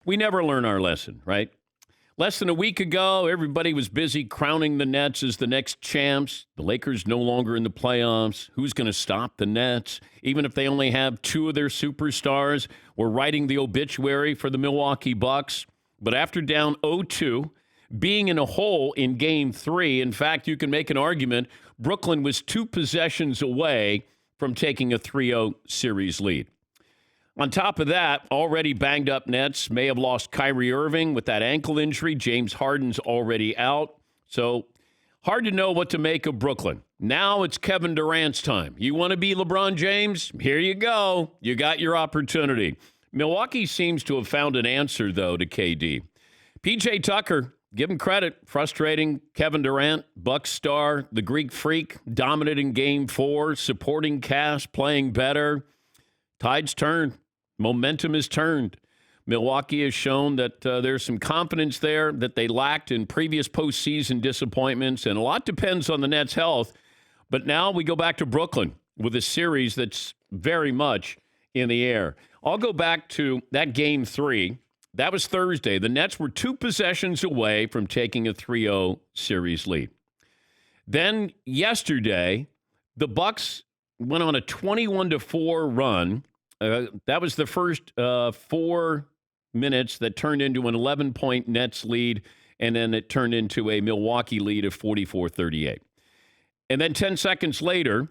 we never learn our lesson, right? Less than a week ago, everybody was busy crowning the Nets as the next champs. The Lakers no longer in the playoffs. Who's going to stop the Nets? Even if they only have two of their superstars, we're writing the obituary for the Milwaukee Bucks. But after down 0-2, being in a hole in Game 3, in fact, you can make an argument Brooklyn was 2 possessions away from taking a 3-0 series lead. On top of that, already banged up Nets may have lost Kyrie Irving with that ankle injury. James Harden's already out. So hard to know what to make of Brooklyn. Now it's Kevin Durant's time. You want to be LeBron James? Here you go. You got your opportunity. Milwaukee seems to have found an answer, though, to KD. PJ Tucker, give him credit. Frustrating Kevin Durant, Bucks star, the Greek freak, dominant in Game 4, supporting cast, playing better. Tide's turned. Momentum is turned. Milwaukee has shown that there's some confidence there that they lacked in previous postseason disappointments, and a lot depends on the Nets' health. But now we go back to Brooklyn with a series that's very much in the air. I'll go back to that Game 3. That was Thursday. The Nets were 2 possessions away from taking a 3-0 series lead. Then yesterday, the Bucks went on a 21-4 run. That was the first 4 minutes that turned into an 11-point Nets lead, and then it turned into a Milwaukee lead of 44-38. And then 10 seconds later,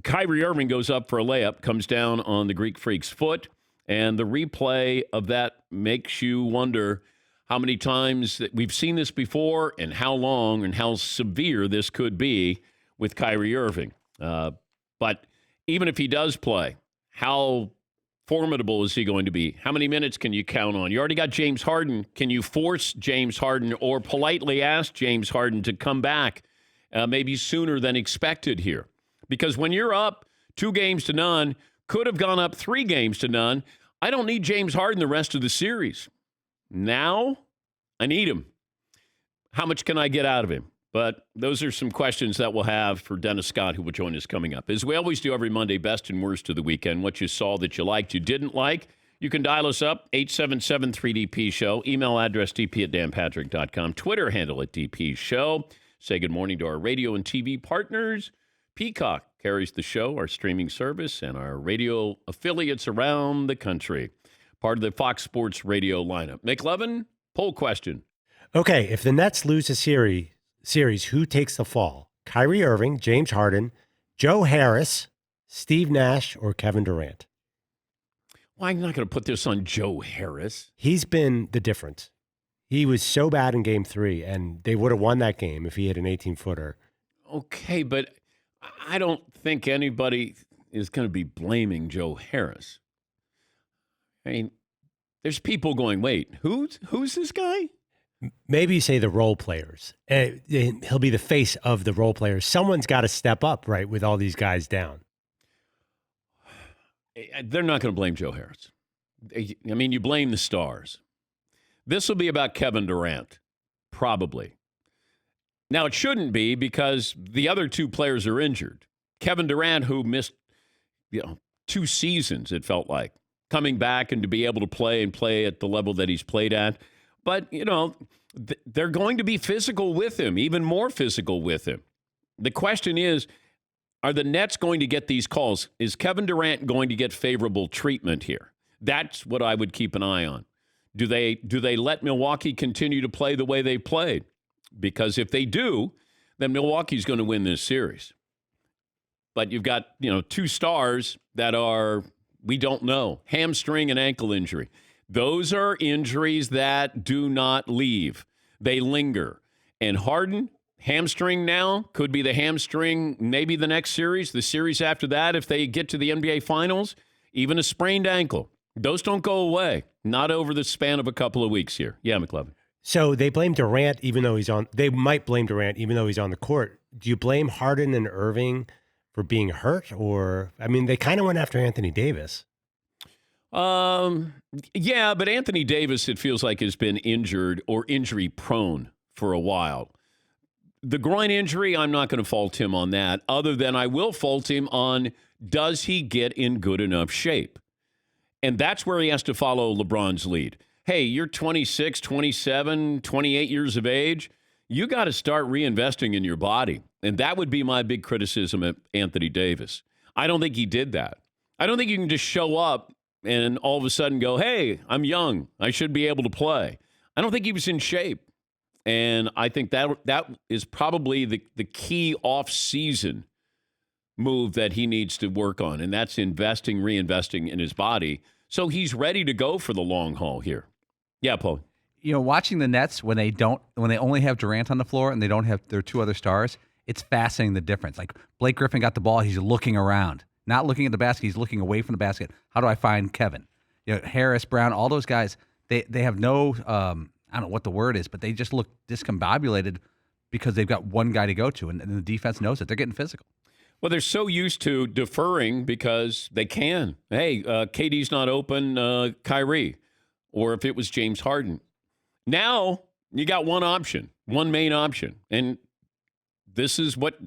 Kyrie Irving goes up for a layup, comes down on the Greek Freak's foot, and the replay of that makes you wonder how many times that we've seen this before and how long and how severe this could be with Kyrie Irving. But even if he does play, how formidable is he going to be? How many minutes can you count on? You already got James Harden. Can you force James Harden or politely ask James Harden to come back maybe sooner than expected here? Because when you're up 2-0, could have gone up 3-0, I don't need James Harden the rest of the series. Now, I need him. How much can I get out of him? But those are some questions that we'll have for Dennis Scott, who will join us coming up. As we always do every Monday, best and worst of the weekend. What you saw that you liked, you didn't like. You can dial us up, 877-3DP-SHOW. Email address dp@danpatrick.com. Twitter handle at DP-SHOW. Say good morning to our radio and TV partners. Peacock carries the show, our streaming service, and our radio affiliates around the country. Part of the Fox Sports radio lineup. McLevin, poll question. Okay, if the Nets lose a series, who takes the fall? Kyrie Irving, James Harden, Joe Harris, Steve Nash, or Kevin Durant? Well, I'm not going to put this on Joe Harris. He's been the difference. He was so bad in Game 3, and they would have won that game if he had an 18-footer. Okay, but I don't think anybody is going to be blaming Joe Harris. I mean, there's people going, wait, who's this guy? Maybe you say the role players. He'll be the face of the role players. Someone's got to step up, right, with all these guys down. They're not going to blame Joe Harris. I mean, you blame the stars. This will be about Kevin Durant, probably. Now, it shouldn't be because the other 2 players are injured. Kevin Durant, who missed 2 seasons, it felt like, coming back and to be able to play at the level that he's played at. But, they're going to be physical with him, even more physical with him. The question is, are the Nets going to get these calls? Is Kevin Durant going to get favorable treatment here? That's what I would keep an eye on. Do they let Milwaukee continue to play the way they played? Because if they do, then Milwaukee's going to win this series. But you've got, 2 stars that are, we don't know, hamstring and ankle injury. Those are injuries that do not leave. They linger. And Harden, hamstring now, could be the hamstring maybe the next series, the series after that if they get to the NBA Finals, even a sprained ankle. Those don't go away, not over the span of a couple of weeks here. Yeah, McLevin. So they blame Durant even though they might blame Durant even though he's on the court. Do you blame Harden and Irving for being hurt? Or, they kind of went after Anthony Davis. Yeah, but Anthony Davis, it feels like, has been injured or injury prone for a while. The groin injury, I'm not going to fault him on that, other than I will fault him on, does he get in good enough shape? And that's where he has to follow LeBron's lead. hey, you're 26, 27, 28 years of age. You got to start reinvesting in your body. And that would be my big criticism of Anthony Davis. I don't think he did that. I don't think you can just show up and all of a sudden go, hey, I'm young. I should be able to play. I don't think he was in shape. And I think that is probably the key off-season move that he needs to work on, and that's reinvesting in his body so he's ready to go for the long haul here. Yeah, Paul. Watching the Nets when they only have Durant on the floor and they don't have their two other stars, it's fascinating the difference. Like Blake Griffin got the ball, he's looking around, not looking at the basket, he's looking away from the basket. How do I find Kevin? Harris, Brown, all those guys, they have no I don't know what the word is, but they just look discombobulated because they've got one guy to go to, and the defense knows it. They're getting physical. Well, they're so used to deferring because they can. Hey, KD's not open, Kyrie, or if it was James Harden. Now you got one main option, and this is what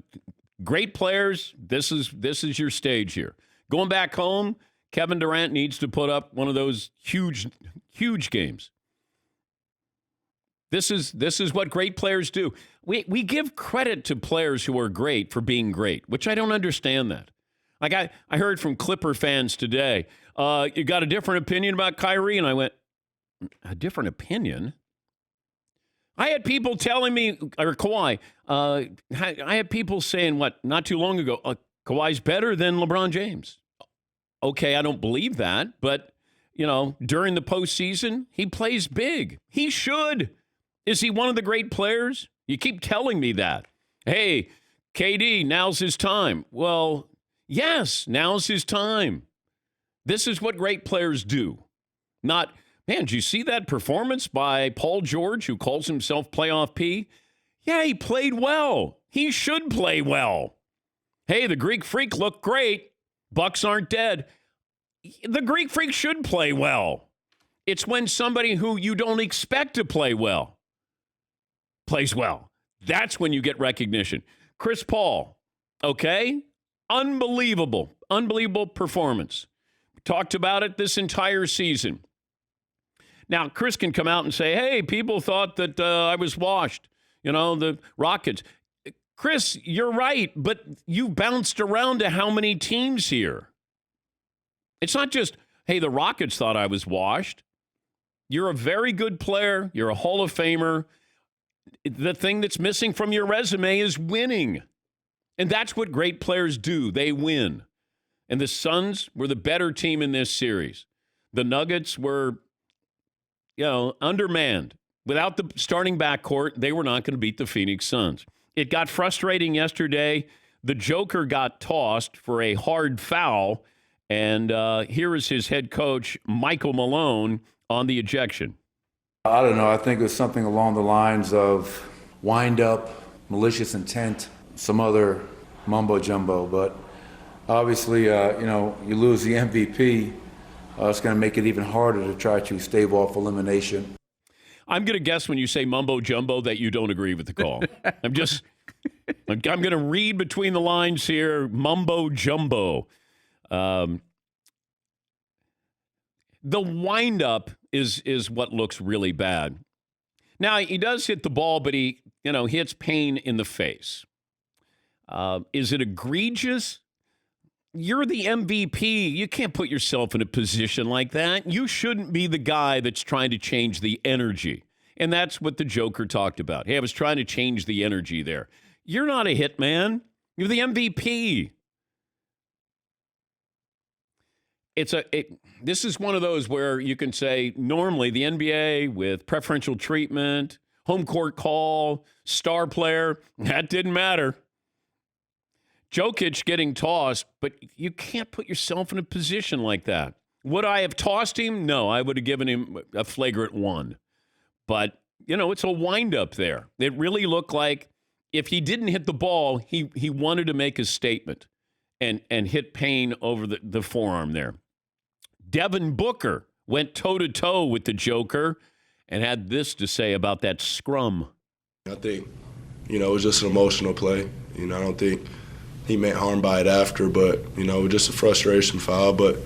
great players. This is your stage here. Going back home, Kevin Durant needs to put up one of those huge games. This is what great players do. We give credit to players who are great for being great, which I don't understand that. Like I heard from Clipper fans today, you got a different opinion about Kyrie? And I went, a different opinion? I had people telling me, or Kawhi, I had people saying, not too long ago, Kawhi's better than LeBron James. Okay, I don't believe that, but, during the postseason, he plays big. He should. Is he one of the great players? You keep telling me that. Hey, KD, now's his time. Well, yes, now's his time. This is what great players do. Not, man, did you see that performance by Paul George, who calls himself Playoff P? Yeah, he played well. He should play well. Hey, the Greek Freak looked great. Bucks aren't dead. The Greek Freak should play well. It's when somebody who you don't expect to play well plays well. That's when you get recognition. Chris Paul, okay? Unbelievable performance. We talked about it this entire season. Now, Chris can come out and say, hey, people thought that I was washed. The Rockets. Chris, you're right, but you bounced around to how many teams here? It's not just, hey, the Rockets thought I was washed. You're a very good player. You're a Hall of Famer. The thing that's missing from your resume is winning. And that's what great players do. They win. And the Suns were the better team in this series. The Nuggets were, undermanned. Without the starting backcourt, they were not going to beat the Phoenix Suns. It got frustrating yesterday. The Joker got tossed for a hard foul. And here is his head coach, Michael Malone, on the ejection. I don't know. I think it was something along the lines of wind up, malicious intent, some other mumbo jumbo. But obviously, you lose the MVP. It's going to make it even harder to try to stave off elimination. I'm going to guess when you say mumbo jumbo that you don't agree with the call. I'm going to read between the lines here. Mumbo jumbo. The windup is what looks really bad. Now, he does hit the ball, but he hits Payne in the face. Is it egregious? You're the MVP. You can't put yourself in a position like that. You shouldn't be the guy that's trying to change the energy. And that's what the Joker talked about. Hey, I was trying to change the energy there. You're not a hitman. You're the MVP. This is one of those where you can say normally the NBA with preferential treatment, home court call, star player, that didn't matter. Jokic getting tossed, but you can't put yourself in a position like that. Would I have tossed him? No, I would have given him a flagrant one. But, it's a windup there. It really looked like if he didn't hit the ball, he wanted to make a statement and hit Payne over the forearm there. Devin Booker went toe-to-toe with the Joker and had this to say about that scrum. I think, it was just an emotional play. I don't think he meant harm by it after, but, it was just a frustration foul. But,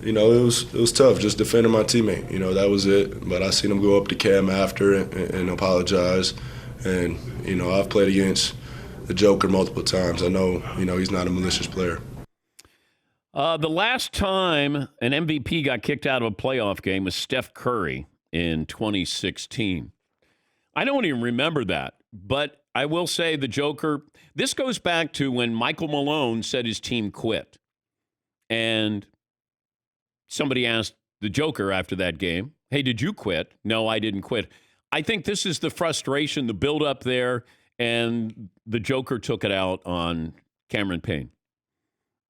it was tough just defending my teammate. That was it. But I seen him go up to Cam after and apologize. And, I've played against the Joker multiple times. I know, he's not a malicious player. The last time an MVP got kicked out of a playoff game was Steph Curry in 2016. I don't even remember that, but I will say the Joker, this goes back to when Michael Malone said his team quit. And somebody asked the Joker after that game, hey, did you quit? No, I didn't quit. I think this is the frustration, the buildup there, and the Joker took it out on Cameron Payne.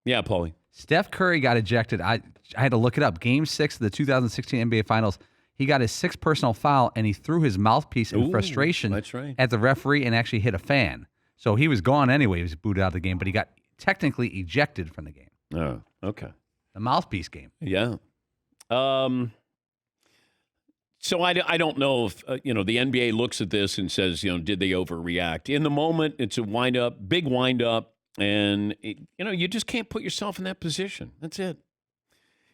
Yeah, Paulie. Steph Curry got ejected. I had to look it up. Game 6 of the 2016 NBA Finals, he got his 6th personal foul, and he threw his mouthpiece in frustration at the referee and actually hit a fan. So he was gone anyway. He was booted out of the game, but he got technically ejected from the game. Oh, okay. The mouthpiece game. Yeah. So I don't know if, the NBA looks at this and says, did they overreact? In the moment, it's a wind-up, big wind-up, and, you just can't put yourself in that position. That's it.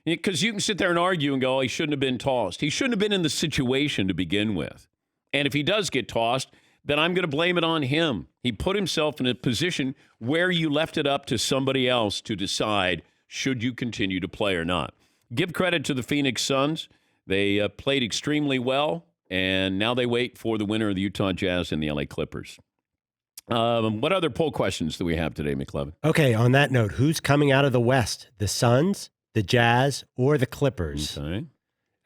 Because you can sit there and argue and go, he shouldn't have been tossed. He shouldn't have been in the situation to begin with. And if he does get tossed, then I'm going to blame it on him. He put himself in a position where you left it up to somebody else to decide should you continue to play or not. Give credit to the Phoenix Suns. They played extremely well, and now they wait for the winner of the Utah Jazz and the LA Clippers. What other poll questions do we have today, McLevin? Okay, on that note, who's coming out of the West? The Suns, the Jazz, or the Clippers? Okay.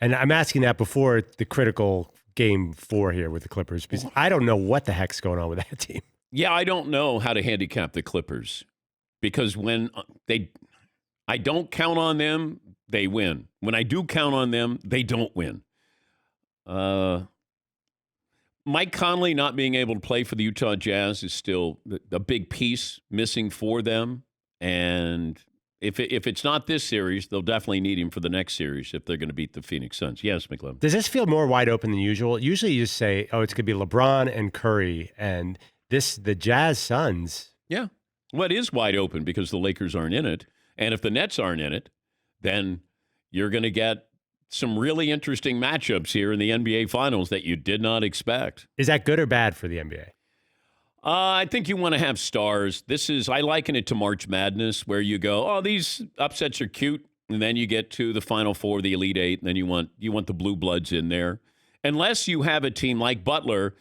And I'm asking that before the critical game 4 here with the Clippers, because I don't know what the heck's going on with that team. Yeah, I don't know how to handicap the Clippers, because when I don't count on them, they win. When I do count on them, they don't win. Mike Conley not being able to play for the Utah Jazz is still a big piece missing for them. And if it's not this series, they'll definitely need him for the next series if they're going to beat the Phoenix Suns. Yes, McLevin. Does this feel more wide open than usual? Usually you just say, oh, it's going to be LeBron and Curry, and the Jazz Suns. Yeah. Well, it is wide open because the Lakers aren't in it. And if the Nets aren't in it, then you're going to get some really interesting matchups here in the NBA Finals that you did not expect. Is that good or bad for the NBA? I think you want to have stars. I liken it to March Madness, where you go, oh, these upsets are cute, and then you get to the Final Four, the Elite Eight, and then you want the blue bloods in there. Unless you have a team like Butler,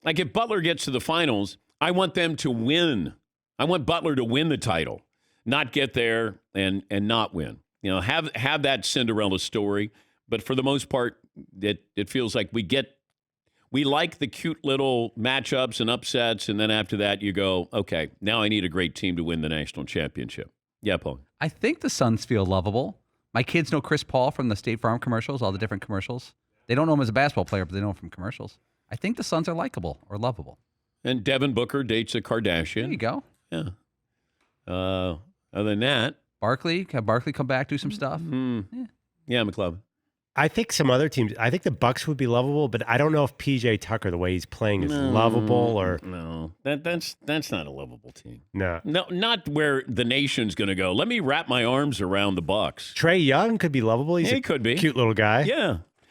like if Butler gets to the finals, I want them to win. I want Butler to win the title, not get there and not win. Have that Cinderella story. But for the most part, it feels like we like the cute little matchups and upsets, and then after that you go, okay, now I need a great team to win the national championship. Yeah, Paul. I think the Suns feel lovable. My kids know Chris Paul from the State Farm commercials, all the different commercials. They don't know him as a basketball player, but they know him from commercials. I think the Suns are likable or lovable. And Devin Booker dates a Kardashian. There you go. Yeah. Other than that, have Barkley come back, do some stuff. Yeah, McLovin. I think some other teams, I think the Bucks would be lovable, but I don't know if PJ Tucker, the way he's playing, is lovable or. No, that's not a lovable team. No, not where the nation's going to go. Let me wrap my arms around the Bucks. Trae Young could be lovable. He could be cute little guy. Yeah,